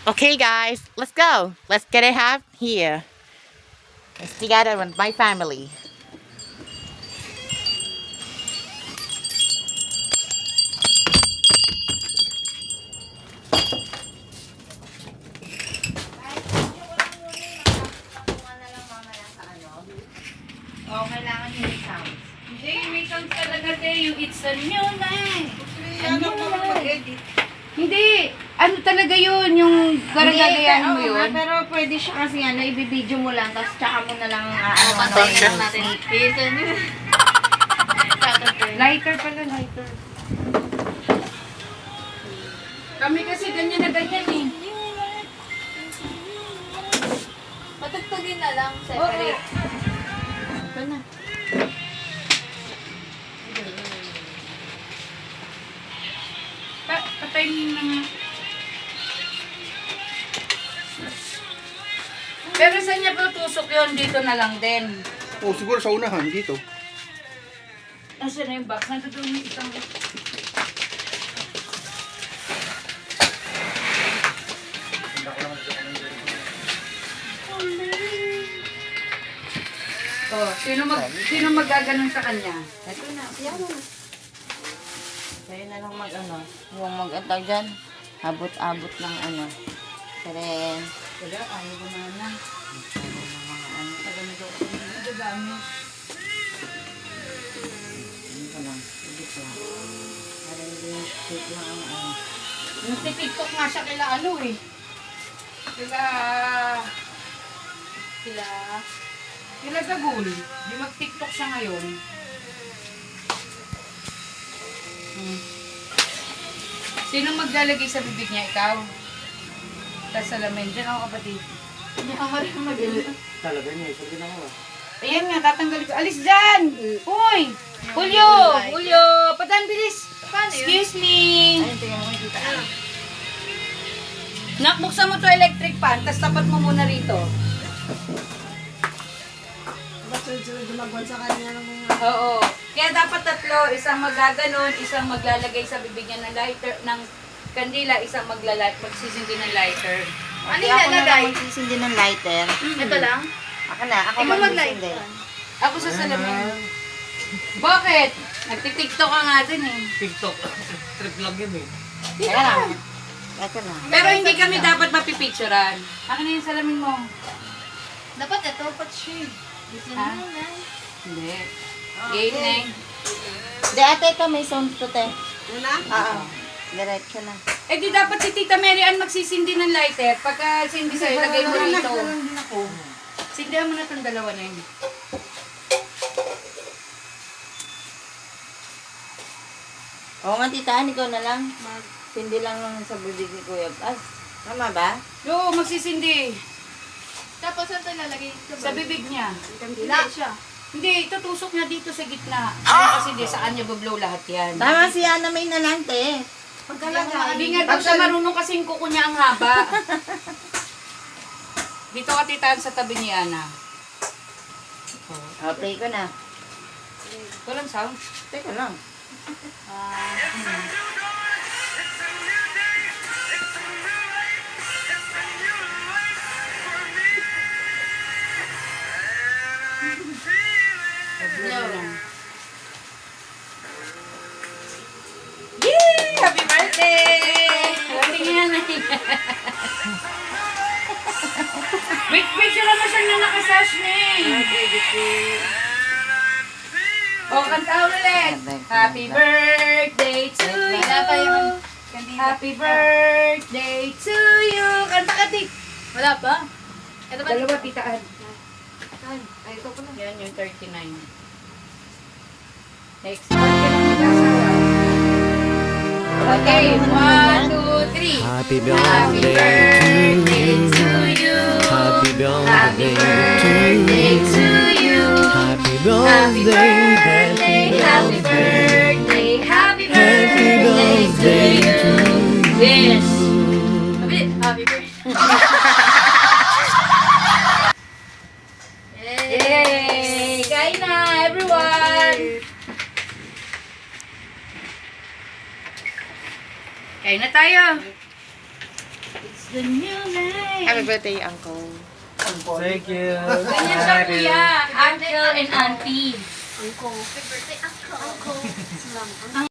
Okay, guys, let's go. Let's get it have here. Let's together with my family. Oh, kailangan yung sounds. Hindi, may sounds talaga tayo. Yung it's a new life. Ano ko mag-edit? Hindi. Ano talaga yun? Yung parang gagayahin mo yun? Pero pwede siya kasi ibibideo mo lang, tapos tsaka mo na lang Attention. natin. Lighter pala, lighter. Kami kasi ganyan na ganyan eh. Patugtugin na lang, separate. Ito na. Patay mo na nga. Pero saan niya pa tusok yun? Dito na lang din. Oh, siguro sa unahan dito. Nasaan na yung box? Nandito yung isang... Oh, sino magaganon sa kanya? Ito na, yan na. Kayo na lang yung mag-antag dyan. Abot-abot ng Karen. Wala, ayaw ko na. Taganito ko. Nagagano. Ano lang, ibig lang. Para hindi shake lang ang Nagtitiktok nga siya kila Kila Gagul. Di mag-tiktok siya ngayon. Sino maglalagay sa bibig niya? Ikaw? Tapos salamin. Diyan ako kapatid. Hindi ako rin mag-edit. Talaga niya, isa ginawa. Ayan nga, tatanggal ko. Alis dyan! Uy! Julio! Julio! Patan, bilis! Paano yun? Excuse me! Ayun, tingnan mo dito. Nakbuksan mo to electric fan, tapos tapat mo muna rito. Ba't sunod-sunod gumagwan sa kanya ng mga... Oo. Kaya dapat tatlo, isang magaganon, isang maglalagay sa bibig niya ng lighter, ng kandila, isang magsisindi ng lighter. Ano Okay, yung ako na nalagay? lang magsisindi ng lighter. Ito lang? Ako na, ako Ikaw magsisindi. mag-light. Ako sa salamin. Bakit? Nagtitiktok ka nga din eh. TikTok. Trip lang yun eh. Teka lang. Teka lang. Pero hindi kami dapat mapipicturean. Akin na yung salamin mo. Dapat ito, pat siya. Gusto Ha? na na. Hindi. Game na eh. Di ate, ito may sound to, te. Ano na? Oo. Diretso na. Eh di dapat si Tita Mary Ann magsisindi ng lighter. Pagka sindi sa'yo, lagay mo rito. Sindihan mo na itong dalawa na yun. Oo nga, tita, ikaw na lang. Sindi lang lang sa bibig ni Kuya. Tama ba? Oo, magsisindi. Tapos saan ito lalagay? Sa bibig niya. Kandila siya. Hindi, itutusok niya dito sa gitna. Kasi di, saan niya bublow lahat yan. Tama si Ana May na lang, te. Hindi nga daw siya marunong kasing kuko niya ang haba. Dito ka titaan sa tabi ni Ana. Okay ko na. Walang sound. Teka lang. Yay! Happy birthday! Tingnan na. Wait, picture mo siya na nakasash ni. O, kanta ulit. Happy birthday to you. Happy birthday to you. Kanta ka, Tik. Wala pa? Ito ba? Dalawa, titaan. Ay, ito ko na. Yan yung 39. Next. Okay, 1, 2, 3. Happy Happy birthday birthday to you. Happy Happy birthday birthday to you. Happy Happy birthday, happy birthday, happy birthday to you. Wish. Happy birthday. Yay! Kain na, everyone! Kain na tayo. It's the new life. Happy birthday, Uncle. Thank you. Ganyan siya, kuya. Uncle and auntie. Uncle. Happy birthday, Uncle. Ang